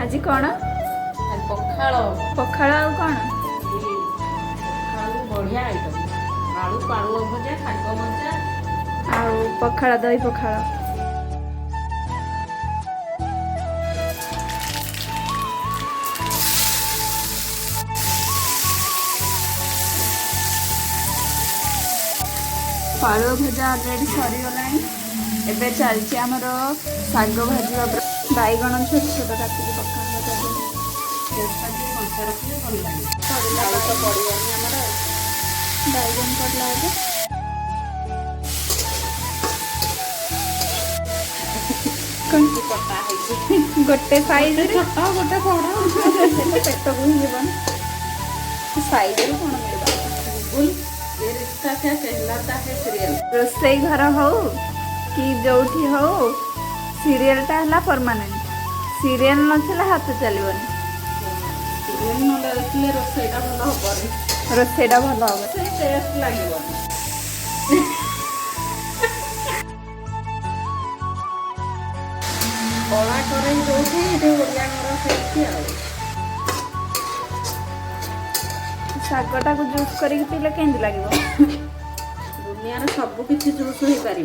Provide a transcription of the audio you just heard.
आज कौन पखाड़ पखाड़ आउ कौन बढ़िया आइटम आलू पालुआ भजा शाग भजा आउ पखाड़ दही पखाड़ पालुआ भजा अलरेडी सरीगलानी एबे चलछि हमर शाग भाजिबा बैगण छोट छोट काटिकी पखाड़ कंचा रखिले भल लागे सरीला तो पड़ियानी हमर बैगन पड़ला आगे कटा है गोटे साइज रे छोटा गोटे बड़ा पेट को ही जीवन साइज रे कोन मिलबा बिल्कुल ये रिश्ता क्या कहलाता है सीरियल रोसई घर हो कि जोठी हो सीरियल टा हला परमानेंट सीरियल नथिला हाथ चलबनी सीरियल न देखले रोसईटा भल हबनी रोसईटा भल हो से टेस्ट लागिबनी कला करे जोठी एटे ओडिया घर सेठी आ ଶାଗଟାକୁ ଜୁସ୍ କରିକି ପିଇଲେ କେମିତି ଲାଗିବ दुनिया सब किसी जूस हो पार